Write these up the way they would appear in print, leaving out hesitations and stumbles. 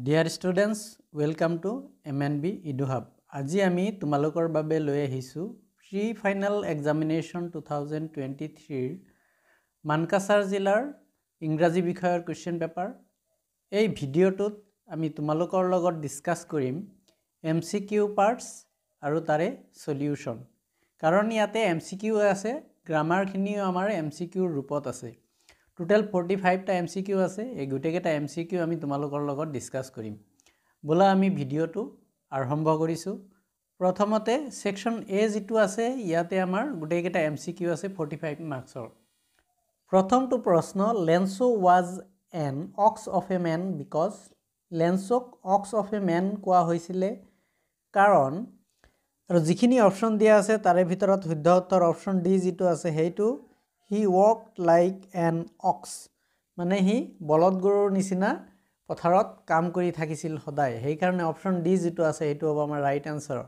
Dear students, welcome to MNB EduHub. আজি আমি তোমালোকৰ বাবে লৈ আহিছো প্ৰি ফাইনাল এক্সামিনেশ্যন 2023 মানকাছাৰ জিলাৰ ইংৰাজী বিষয়ৰ কোৱেশ্চন পেপাৰ। এই ভিডিঅ'টোত আমি তোমালোকৰ লগত ডিসকাস কৰিম MCQ পাৰ্টস আৰু তাৰে সলিউশন। কাৰণ ইয়াতে MCQ আছে, গ্ৰামাৰখিনিও আমাৰ MCQ ৰূপত আছে। Total 45 টা MCQ আছে। এই গুটেকেটা MCQ আমি তোমালোকৰ লগত ডিসকাস কৰিম। বলা আমি ভিডিঅটো আৰম্ভ কৰিছো। প্ৰথমতে সেকশন A যেটো আছে ইয়াতে আমাৰ গুটেকেটা MCQ আছে 45 মাৰ্কসৰ। প্ৰথমটো প্ৰশ্ন, Lenso was an ox of a man because Lensoক ox of a man কোৱা হৈছিলে কাৰণ আৰু যিখিনি অপচন দিয়া আছে তাৰে ভিতৰত শুদ্ধ উত্তৰ অপচন ডি যেটো আছে হেইটো He walked like an ox. মানে হি বলদ গৰুৰ নিচিনা পথাৰত কাম কৰি থাকিছিল সদায়। হেই কাৰণে অপচন ডি যেটো আছে হেইটো হ'ব আমাৰ ৰাইট আনসাৰ।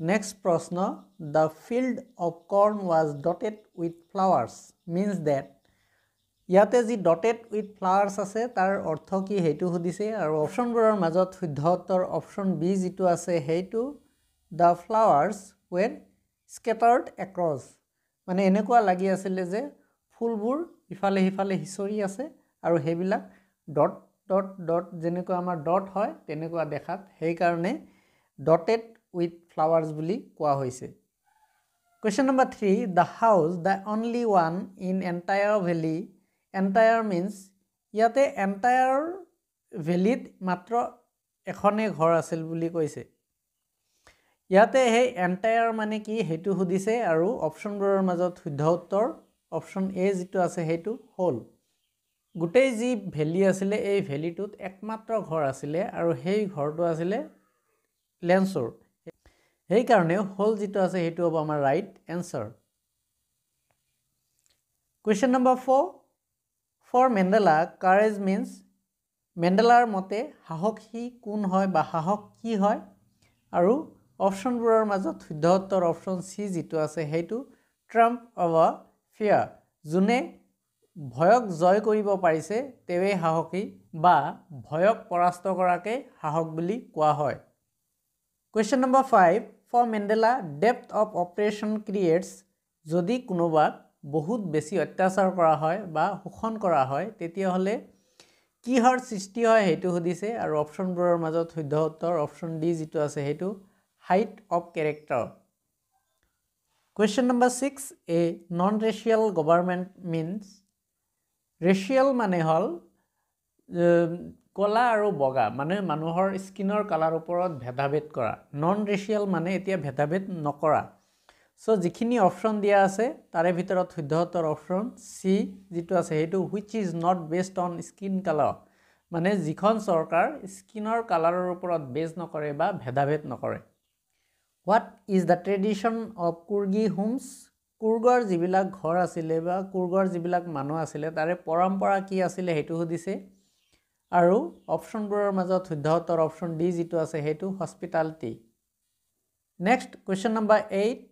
নেক্সট প্ৰশ্ন, The field of corn was dotted with flowers means that ইয়াতে যি dotted with flowers আছে তাৰ অৰ্থ কি হেইটো সুধিছে আৰু অপচনবোৰৰ মাজত শুদ্ধ উত্তৰ অপচন বি যেটো আছে হেইটো The flowers were scattered across. মানে এনেকুৱা লাগি আছিল যে ফুলবোৰ ইফালে ইফালে হিচৰি আছে আৰু হেবিলাক ডট ডট ডট যেনেকুৱা আমাৰ ডট হয় তেনেকুৱা দেখাত, হেই কাৰণে ডটেড উইথ ফ্লাৱাৰ্স বুলি কোৱা হৈছে। Question number 3, the house, the only one in entire valley. Entire means ইয়াতে entire valleyত মাত্ৰ এখনে ঘৰ আছিল বুলি কৈছে। ইয়াতে হেই এন্টায়াৰ মানে কি হেতু সুধিছে আৰু অপচনবোৰৰ মাজত শুদ্ধ উত্তৰ অপচন এ যেটো আছে হেতু হল। গুটেই যি ভ্যালি আছিলে এই ভ্যালিটোত একমাত্ৰ ঘৰ আছিলে আৰু হেই ঘৰটো আছিলে লেন্সৰ। হেই কাৰণে হল যেটো আছে হেতু হ'ব আমাৰ right answer. Question number 4, for Mandela courage means মেণ্ডেলাৰ মতে সাহসী কোন হয় বা সাহস কি হয় আৰু অপচনবোৰৰ মাজত শুদ্ধ উত্তৰ অপচন সি যেটো আছে হেতু ট্ৰাম্প অভাৰ ফিয়াৰ। যোনে ভয়ক জয় কৰিব পাৰিছে তেৱে সাহসী বা ভয়ক পৰাস্ত কৰাকে সাহস বুলি কোৱা হয়। Question number 5, for Mandela depth of oppression creates যদি কোনোবাক বহুত বেছি অত্যাচাৰ কৰা হয় বা শোষণ কৰা হয় তেতিয়া হলে কিহৰ সৃষ্টি হয় হেতু সুধিছে আৰু অপচনবোৰৰ মাজত শুদ্ধ উত্তৰ অপচন ডি যেটো আছে হেতু height of character. Question number 6, a non-racial government means racial মানে হল কলা আৰু বগা মানে মানুহৰ স্কিনৰ কালাৰ ওপৰত ভেদাভেদ কৰা। non-racial মানে এতিয়া ভেদাভেদ নকৰা। সো যিখিনি অপচন দিয়া আছে তাৰে ভিতৰত শুদ্ধ উত্তৰ অপচন সি যেটো আছে হেতু which is not based on skin color মানে যিখন চৰকাৰ স্কিনৰ কালাৰৰ ওপৰত বেছ নকৰে বা ভেদাভেদ নকৰে। What is the tradition of Kurgi homes? কুৰ্গৰ যিবিলাক ঘৰ আছিলে বা কুৰ্গৰ যিবিলাক মানুহ আছিলে তাৰে পৰম্পৰা কি আছিলে হেতু সুধিছে আৰু অপচনবোৰৰ মাজত শুদ্ধ উত্তৰ অপচন ডি যেটো আছে হেতু hospitality. Next question number 8,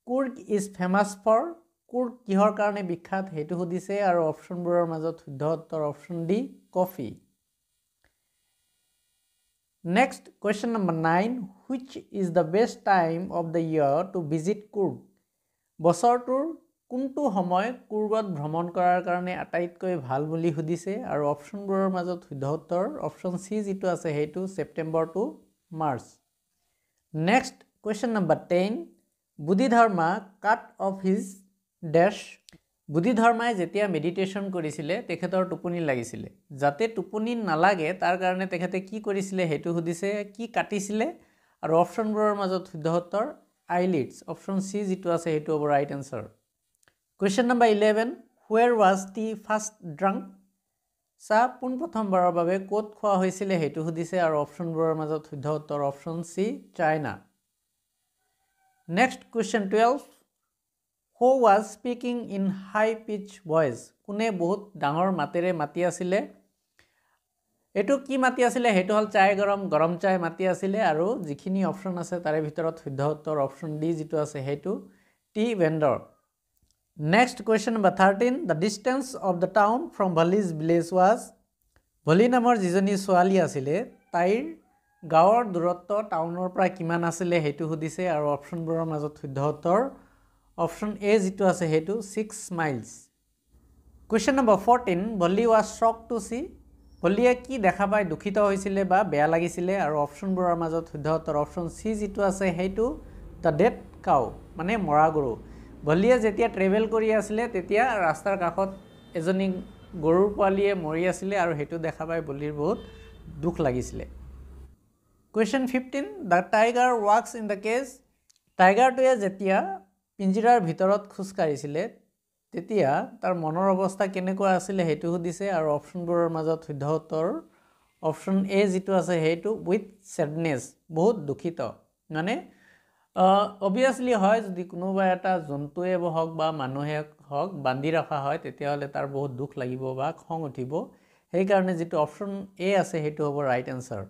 Coorg is famous for Coorg কিহৰ কাৰণে বিখ্যাত হেতু সুধিছে আৰু অপচনবোৰৰ মাজত শুদ্ধ উত্তৰ option D coffee. Next question number 9, which is the best time of the year to visit Kurg? বছৰটোৰ কোনটো সময় কুৰ্গত ভ্ৰমণ কৰাৰ কাৰণে আটাইতকৈ ভাল বুলি সুধিছে আৰু অপচনবোৰৰ মাজত শুদ্ধ উত্তৰ অপচন সি যেটো আছে হেতু September to March. Next question number 10, Bodhidharma cut off his dash. বুদ্ধিধৰ্মাই যেতিয়া মেডিটেশ্যন কৰিছিলে তেখেতৰ টোপনি লাগিছিলে, যাতে টোপনি নালাগে তাৰ কাৰণে তেখেতে কি কৰিছিলে হেতু সুধিছে কি কাটিছিলে আৰু অপচনবোৰৰ মাজত শুদ্ধ উত্তৰ eyelids অপচন সি যেটো আছে হেতু হ'ব right answer. Question number 11, where was tea first drunk? চাহ পোন প্ৰথমবাৰৰ বাবে ক'ত খোৱা হৈছিলে হেতু সুধিছে আৰু অপচনবোৰৰ মাজত শুদ্ধ উত্তৰ অপচন C China. Next question 12, who was speaking in high pitch voice? কোনে বহুত ডাঙৰ মাতেৰে মাতি আছিলে এটো কি মাতি আছিলে হেতু হল চাই গৰম গৰম চাই মাতি আছিলে আৰু যিখিনি অপচন আছে তাৰে ভিতৰত শুদ্ধ উত্তৰ অপচন ডি যেটো আছে হেতু T ভেন্ডৰ। Next question number 13, the distance of the town from Bali's village was ভলি নামৰ যিজনী ছোৱালী আছিলে তাইৰ গাঁৱৰ দূৰত্ব টাউনৰ পৰা কিমান আছিলে সেইটো সুধিছে আৰু অপশ্যনবোৰৰ মাজত শুদ্ধ উত্তৰ অপশ্যন এ যিটো আছে সেইটো 6 মাইলছ কুৱেশ্যন নম্বৰ 14 ভলি ৱাজ শ্বক টু সি ভলিয়ে কি দেখা পাই দুখিত হৈছিলে বা বেয়া লাগিছিলে আৰু অপশ্যনবোৰৰ মাজত শুদ্ধ উত্তৰ অপশ্যন সি যিটো আছে সেইটো দ্য ডেড কাউ মানে মৰা গৰু ভলিয়ে যেতিয়া ট্ৰেভেল কৰি আছিলে তেতিয়া ৰাস্তাৰ কাষত এজনী গৰুৰ পোৱালীয়ে মৰি আছিলে আৰু সেইটো দেখা পাই ভলিৰ বহুত দুখ লাগিছিলে question 15 the tiger walks in the cage টাইগাৰটোৱে যেতিয়া পিঞ্জিৰাৰ ভিতৰত খোজ কাঢ়িছিলে তেতিয়া তাৰ মনৰ অৱস্থা কেনেকুৱা আছিলে সেইটো সুধিছে আৰু অপশ্যনবোৰৰ মাজত শুদ্ধ উত্তৰ অপশ্যন এ যিটো আছে সেইটো উইথ চেডনেছ বহুত দুখিত মানে অবভিয়াছলি হয় যদি কোনোবা এটা জন্তুৱে হওক বা মানুহে হওক বান্ধি ৰখা হয় তেতিয়াহ'লে তাৰ বহুত দুখ লাগিব বা খং উঠিব সেইকাৰণে যিটো অপশ্যন এ আছে সেইটো হ'ব right answer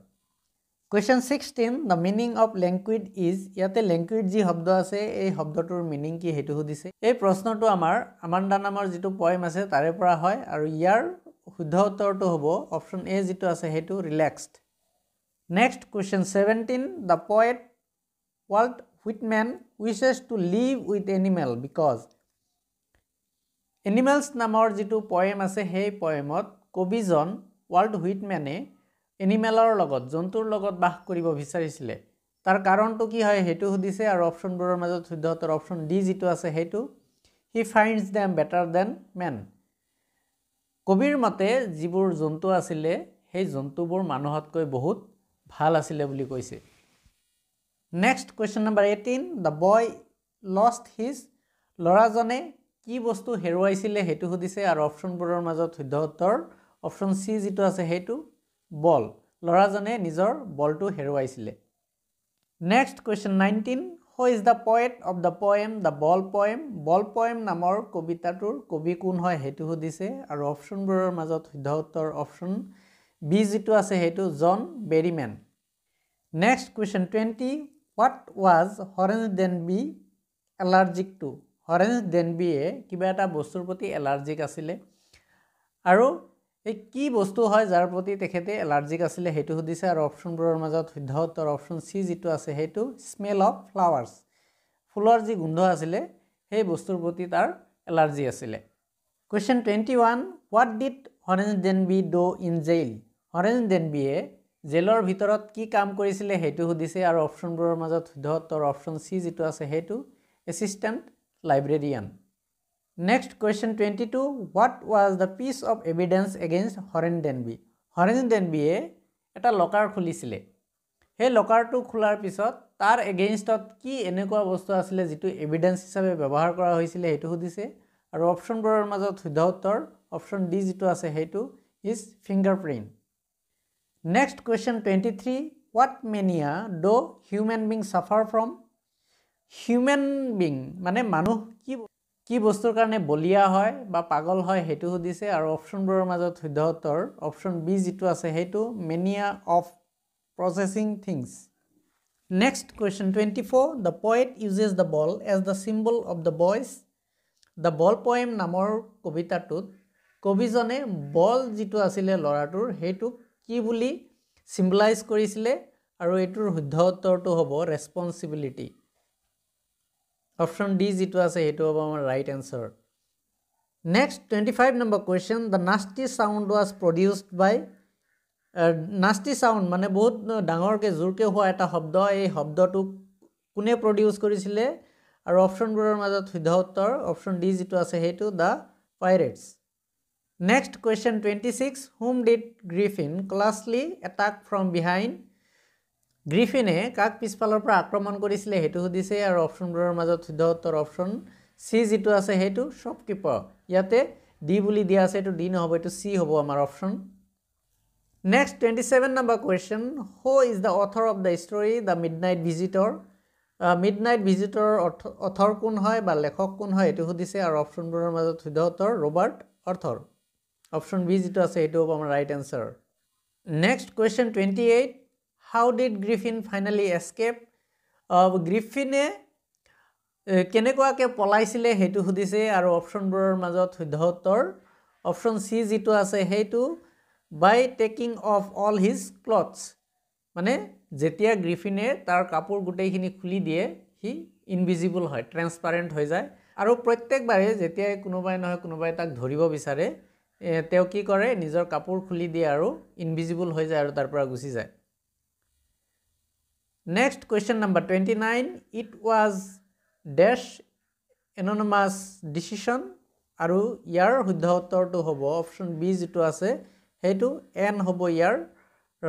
question 16 the meaning of languid is ইয়াতে লেংকুইড যি শব্দ আছে এই শব্দটোৰ মিনিং কি সেইটো সুধিছে এই প্ৰশ্নটো আমাৰ আমাণ্ডা নামৰ যিটো পয়েম আছে তাৰে পৰা হয় আৰু ইয়াৰ শুদ্ধ উত্তৰটো হ'ব অপশ্যন এ যিটো আছে সেইটো relaxed next question 17 the poet Walt Whitman wishes to live with animal because animals নামৰ যিটো পয়েম আছে সেই পয়েমত কবিজন ৱাল্ট হুইটমেনে এনিমেলৰ লগত জন্তুৰ লগত বাস কৰিব বিচাৰিছিলে তাৰ কাৰণটো কি হয় সেইটো সুধিছে আৰু অপশ্যনবোৰৰ মাজত শুদ্ধ উত্তৰ অপশ্যন ডি যিটো আছে সেইটো হি ফাইণ্ডছ দেম বেটাৰ দেন মেন কবিৰ মতে যিবোৰ জন্তু আছিলে সেই জন্তুবোৰ মানুহতকৈ বহুত ভাল আছিলে বুলি কৈছে next question number 18 the boy lost his ল'ৰাজনে কি বস্তু হেৰুৱাইছিলে সেইটো সুধিছে আৰু অপশ্যনবোৰৰ মাজত শুদ্ধ উত্তৰ অপশ্যন চি যিটো আছে সেইটো বল ল'ৰাজনে নিজৰ বলটো হেৰুৱাইছিলে next question 19 who is the poet of the poem the ball poem নামৰ কবিতাটোৰ কবি কোন হয় সেইটো সুধিছে আৰু অপশ্যনবোৰৰ মাজত শুদ্ধ উত্তৰ অপশ্যন বি যিটো আছে সেইটো John Berryman next question 20 what was Horace Danby allergic to Horace ডেনবিয়ে কিবা এটা বস্তুৰ প্ৰতি এলাৰ্জিক আছিলে আৰু এই কি বস্তু হয় যাৰ প্ৰতি তেখেতে এলাৰ্জিক আছিলে সেইটো সুধিছে আৰু অপশ্যনবোৰৰ মাজত শুদ্ধ উত্তৰ অপশ্যন চি যিটো আছে সেইটো স্মেল অফ ফ্লাৱাৰ্ছ ফুলৰ যি গোন্ধ আছিলে সেই বস্তুৰ প্ৰতি তাৰ এলাৰ্জি আছিলে question 21 what did Horace Danby do in jail Horace ডেনবিয়ে জেলৰ ভিতৰত কি কাম কৰিছিলে সেইটো সুধিছে আৰু অপশ্যনবোৰৰ মাজত শুদ্ধ উত্তৰ অপশ্যন চি যিটো আছে সেইটো assistant librarian next question 22 what was the piece of evidence against Horace Danby Horace ডেনবিয়ে এটা লকাৰ খুলিছিলে সেই লকাৰটো খোলাৰ পিছত তাৰ এগেইনষ্টত কি এনেকুৱা বস্তু আছিলে যিটো এভিডেন্স হিচাপে ব্যৱহাৰ কৰা হৈছিলে সেইটো সুধিছে আৰু অপশ্যনবোৰৰ মাজত শুদ্ধ উত্তৰ অপশ্যন ডি যিটো আছে সেইটো is fingerprint next question 23 what mania do human being suffer from human being মানে মানুহ কি বস্তুৰ কাৰণে বলিয়া হয় বা পাগল হয় সেইটো সুধিছে আৰু অপশ্যনবোৰৰ মাজত শুদ্ধ উত্তৰ অপশ্যন বি যিটো আছে সেইটো mania of processing things next question 24 the poet uses the ball as the symbol of the boys the ball poem নামৰ কবিতাটোত কবিজনে বল যিটো আছিলে ল'ৰাটোৰ সেইটোক কি বুলি চিম্বলাইজ কৰিছিলে আৰু এইটোৰ শুদ্ধ উত্তৰটো হ'ব ৰেছপন্সিবিলিটি অপশ্যন ডি যিটো আছে সেইটো হ'ব আমাৰ right answer next 25 number question the nasty sound was produced by nasty sound মানে বহুত ডাঙৰকৈ জোৰকৈ হোৱা এটা শব্দ এই শব্দটোক কোনে প্ৰডিউচ কৰিছিলে আৰু অপশ্যনবোৰৰ মাজত শুদ্ধ উত্তৰ অপশ্যন ডি যিটো আছে সেইটো the pirates next question 26 whom did Griffin clumsily attack from behind গ্ৰিফিনে কাক পিছফালৰ পৰা আক্ৰমণ কৰিছিলে সেইটো সুধিছে আৰু অপশ্যনবোৰৰ মাজত শুদ্ধ উত্তৰ অপশ্যন চি যিটো আছে সেইটো শ্বপকিপাৰ ইয়াতে ডি বুলি দিয়া আছে এইটো ডি নহ'ব এইটো চি হ'ব আমাৰ option next 27 number question who is the author of the story the midnight visitor midnight ভিজিটৰৰ অথৰ কোন হয় বা লেখক কোন হয় এইটো সুধিছে আৰু অপশ্যনবোৰৰ মাজত শুদ্ধ উত্তৰ ৰবাৰ্ট আৰ্থৰ অপশ্যন বি যিটো আছে সেইটো হ'ব আমাৰ right answer next question 28 how did Griffin finally escape গ্ৰিফিনে কেনেকুৱাকৈ পলাইছিলে সেইটো সুধিছে আৰু অপশ্যনবোৰৰ মাজত শুদ্ধ উত্তৰ অপশ্যন চি যিটো আছে সেইটো by taking off all his clothes. মানে যেতিয়া গ্রিফিনে তার কাপড় গোটেইখিনি খুলি দিয়ে হি ইনভিজিবল হয়, ট্রান্সপারেন্ট হয়ে যায়। আৰু প্ৰত্যেকবাৰে যেতিয়া কোনোবাই নহয় কোনোবাই তাক ধৰিব বিচাৰে তেওঁ কি কৰে নিজৰ কাপোৰ খুলি দিয়ে আৰু ইনভিজিবল হৈ যায় আৰু তাৰ পৰা গুচি যায়। Next question number 29, it was dash unanimous decision আৰু ইয়াৰ শুদ্ধ উত্তৰটো হ'ব অপশন বি যেটো আছে হেতু এন হ'ব ইয়াৰ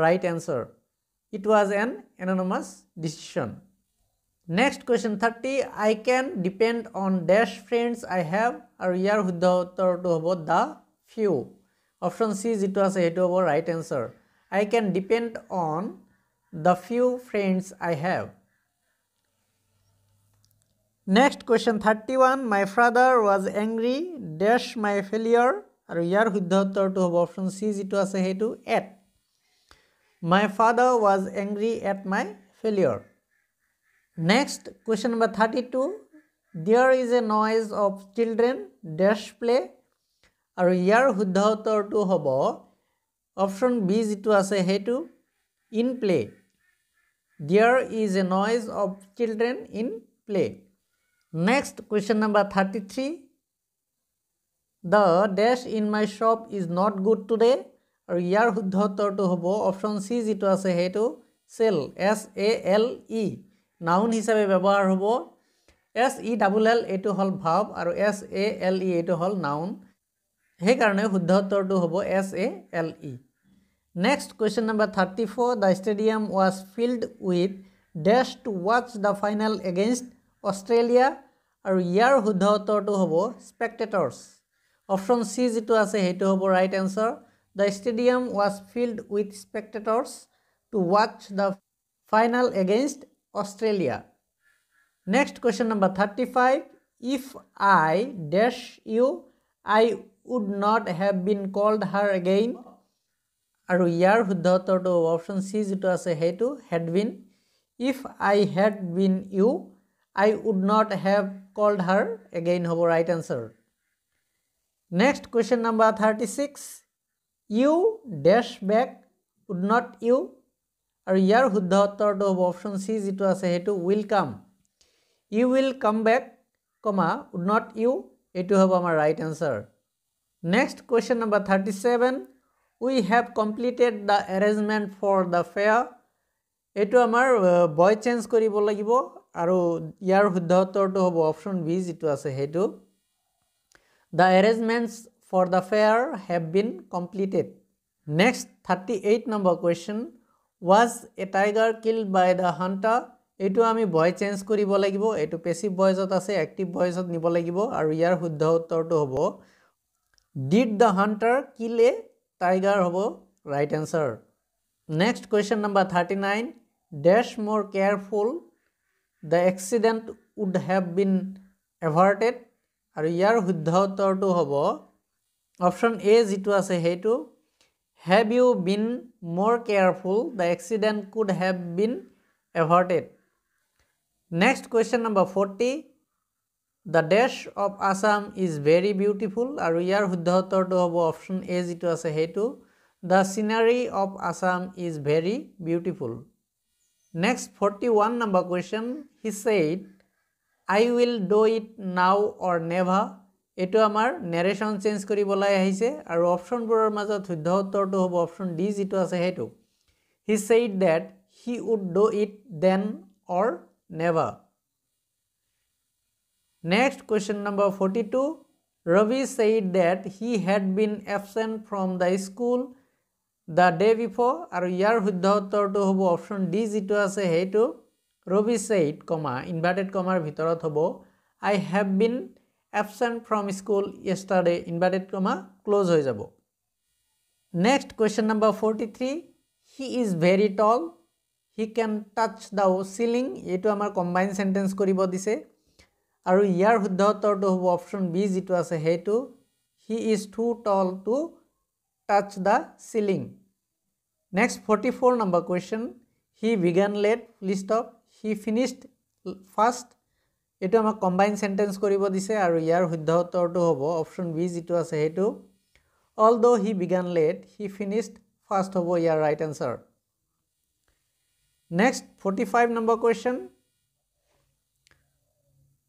right answer. It was an anonymous decision. Next question 30, I can depend on dash friends I have আৰু ইয়াৰ শুদ্ধ উত্তৰটো হ'ব the few. Option C যেটো আছে হেতু হ'ব right answer. I can depend on the few friends I have. Next question 31, my father was angry dash my failure আৰু ইয়াৰ শুদ্ধ উত্তৰটো হ'ব option C যেটো আছে হেতু at. My father was angry at my failure. Next, question number 32. There is a noise of children dash play. আৰু ইয়াৰ শুদ্ধ উত্তৰটো হ'ব option B যেটো আছে হেতু in play. There is a noise of children in play. Next, question number 33. The dash in my shop is not good today. আৰু ইয়াৰ শুদ্ধ উত্তৰটো হ'ব অপশন সি যেটো আছে হেতু সেল, SALE নাউন হিচাপে ব্যৱহাৰ হ'ব। SELL এটো হল ভাৰ্ব আৰু SALE এটো হল নাউন, সেই কাৰণে শুদ্ধ উত্তৰটো হ'ব SALE। Next question number 34, the stadium was filled with dash to watch the final against Australia আৰু ইয়াৰ শুদ্ধ উত্তৰটো হ'ব spectators। অপশন সি যেটো আছে হেতু হ'ব right answer. The stadium was filled with spectators to watch the final against Australia. Next question number 35. If I dash you, I would not have been called her again. আৰু ইয়াৰ শুদ্ধ উত্তৰটো option সি যেটো আছে হেতু had been. If I had been you, I would not have called her again হ'ব right answer. Next question number 36. You dash back would not you আৰু ইয়াৰ শুদ্ধ উত্তৰটো হ'ব অপশন সি যেটো আছে হেতু will come. You will come back, would not you এটো হ'ব আমাৰ right answer. Next question number 37. We have completed the arrangement for the fair. এটো আমাৰ boy চেঞ্জ কৰিব লাগিব আৰু ইয়াৰ শুদ্ধ উত্তৰটো হ'ব অপশন বি যেটো আছে হেতু The arrangements for the fair have been completed. Next 38 number question. Was a tiger killed by the hunter? এটো আমি boy চেঞ্জ কৰিব লাগিব, এটো পেসিভ ভয়েসত আছে, অ্যাক্টিভ ভয়েসত নিব লাগিব আৰু ইয়াৰ শুদ্ধ উত্তৰটো হ'ব Did the hunter kill a tiger হ'ব right answer. Next question number 39. Dash more careful, the accident would have been averted আৰু ইয়াৰ শুদ্ধ উত্তৰটো হ'ব অপশন এ যেটো আছে হেতু Have you been more careful, the accident could have been averted. Next question number 40. The dash of Assam is very beautiful আৰু ইয়াৰ শুদ্ধ উত্তৰটো হ'ব অপশন এ যেটো আছে হেতু The scenery of Assam is very beautiful. Next 41 number question. He said I will do it now or never. এটো আমাৰ narration চেঞ্জ কৰিবলৈ আহিছে আৰু অপশনবোৰৰ মাজত শুদ্ধ উত্তৰটো হ'ব অপশন ডি যেটো আছে হেতু He said that he would do it then or never. Next question number 42. Ravi said that he had been absent from the school the day before আৰু ইয়াৰ শুদ্ধ উত্তৰটো হ'ব অপশন ডি যেটো আছে হেতু Ravi said, inverted comma ভিতৰত হ'ব I have been absent from school yesterday, inverted comma close হৈ যাব। Next question number 43. He is very tall, he can touch the ceiling. এটো আমাৰ কম্বাইন সেন্টেন্স কৰিব দিছে আৰু ইয়াৰ শুদ্ধ উত্তৰটো হ'ব অপশন বি যেটো আছে হেতু He is too tall to touch the ceiling. Next 44 number question. He began late, full stop. He finished fast. এটো আমাক কম্বাইন সেন্টেন্স কৰিব দিছে আৰু ইয়াৰ শুদ্ধ উত্তৰটো হ'ব অপশন বি যেটো আছে হেতু Although he began late, he finished fast. hobo year right answer. Next 45 number question.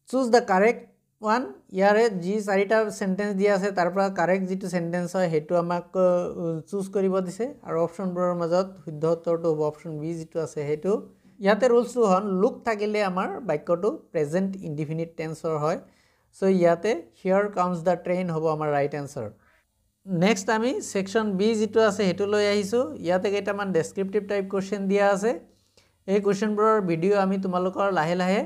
Choose the correct one. ইয়াৰে যি চাৰিটা সেন্টেন্স দিয়া আছে তাৰ পৰা কাৰেক্ট যিটো সেন্টেন্স হয় হেতু আমাক চুজ কৰিব দিছে আৰু অপচনবোৰৰ মাজত শুদ্ধ উত্তৰটো হ'ব অপচন বি যিটো আছে হেতু ইয়াতে ৰুলছটো হন লুক থাকিলে আমাৰ বাক্যটো প্ৰেজেন্ট ইনডিফিনিট টেন্সৰ হয় সো ইয়াতে হিয়াৰ কামস দা ট্ৰেইন হ'ব আমাৰ ৰাইট আনসাৰ নেক্সট আমি সেকশন বি যিটো আছে হেতু লৈ আহিছো ইয়াতে কেইটামান ডেসক্ৰিপটিভ টাইপ কোৱেশ্চন দিয়া আছে এই কোৱেশ্চনবোৰৰ ভিডিও আমি তোমালোকৰ লাহে লাহে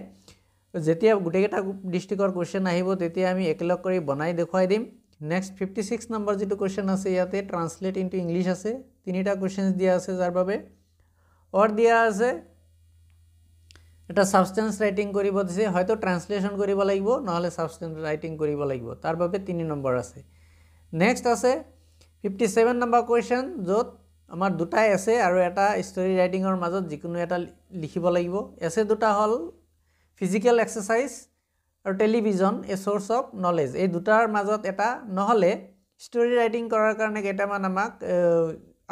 যেতিয়া গুটেকেটা ডিস্ট্ৰিক্টৰ কোৱেশ্চন আহিব তেতিয়া আমি একলগ কৰি বনাই দেখুৱাই দিম নেক্সট 56 নম্বৰ যেটো কোৱেশ্চন আছে ইয়াতে ট্ৰান্সলেট ইনটু ইংলিশ আছে তিনিটা কোৱেশ্চনস দিয়া আছে যাৰ বাবে অৰ দিয়া আছে এটা সাবস্টেন্স ৰাইটিং কৰিব দিছে হয়তো ট্ৰান্সলেচন কৰিব লাগিব নহলে সাবস্টেন্স ৰাইটিং কৰিব লাগিব তাৰ বাবে 3 নম্বৰ আছে নেক্সট আছে 57 নম্বৰ কোৱেশ্চন যত আমাৰ দুটা আছে আৰু এটা ষ্টৰী ৰাইটিংৰ মাজত যিকোনো এটা লিখিব লাগিব এছে দুটা হল Physical exercise or television a source of knowledge. এই দুটাৰ মাজত এটা নহলে story writing কৰাৰ কাৰণে কেইটামান আমাক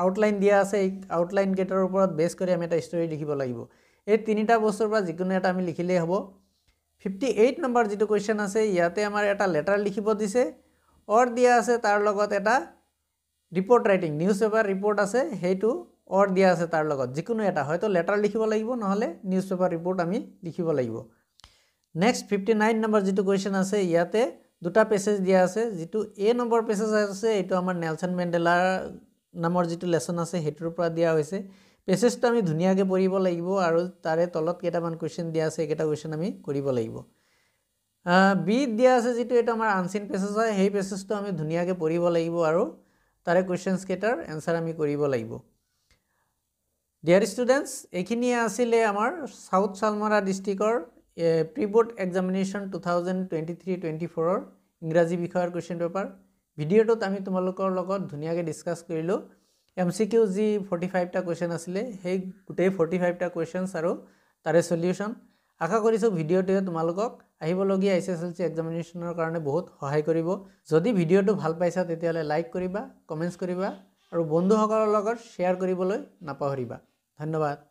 আউটলাইন দিয়া আছে এই আউটলাইন কেটাৰ ওপৰত বেস কৰি আমি এটা story লিখিব লাগিব এই তিনিটা বস্তুৰ পৰা যিকোনো এটা আমি লিখিলে হ'ব 58 নম্বৰ যেটো কোৱেশ্চন আছে ইয়াতে আমাৰ এটা লেটাৰ লিখিব দিছে অৰ দিয়া আছে তাৰ লগত এটা report writing news paper report আছে হেতু অৰ দিয়া আছে তাৰ লগত যিকোনো এটা হয়তো লেটাৰ লিখিব লাগিব নহলে নিউজ পেপাৰ ৰিপৰ্ট আমি লিখিব লাগিব নেক্সট 59 নম্বৰ যেটো কোৱেশ্চন আছে ইয়াতে দুটা পেছেজ দিয়া আছে যেটো এ নম্বৰ পেছেজ আছে এটো আমাৰ নেলসন মেন্ডেলা নামৰ যেটো লেসন আছে হেতুৰ পৰা দিয়া হৈছে পেছেজটো আমি ধুনিয়াকে পঢ়িব লাগিব আৰু তাৰে তলত কেইটামান কোৱেশ্চন দিয়া আছে এটা কোৱেশ্চন আমি কৰিব লাগিব বি দিয়া আছে যেটো এটা আমাৰ আনসিন পেছেজ হয় সেই পেছেজটো আমি ধুনিয়াকে পঢ়িব লাগিব আৰু তাৰে কোৱেশ্চনস কেটাৰ আনসাৰ আমি কৰিব লাগিব Dear students, এখিনিয়ে আছিল আমাৰ সাউথ সালমাৰা ডিস্ট্ৰিক্টৰ প্ৰি-বোৰ্ড এক্সামিনেশন 2023-24 ৰ ইংৰাজী বিষয়ৰ কোৱেশ্চন পেপাৰ ভিডিওটোত আমি তোমালোকৰ লগত ধুনিয়াকে ডিসকাস কৰিলো এমসিকিউ জি 45 টা কোৱেশ্চন আছিল সেই গুটেই 45 টা কোৱেশ্চনস আৰু তাৰে সলিউশন আশা কৰিছো ভিডিওটোৱে তোমালোকক আহিবলগীয়া এসএসএলসি এক্সামিনেশনৰ কাৰণে বহুত সহায় কৰিব যদি ভিডিওটো ভাল পাইছা তেতিয়ালে লাইক কৰিবা কমেন্টস কৰিবা আৰু বন্ধুসকলৰ লগত শেয়াৰ কৰিবলৈ নাপাহৰিবা ধন্যবাদ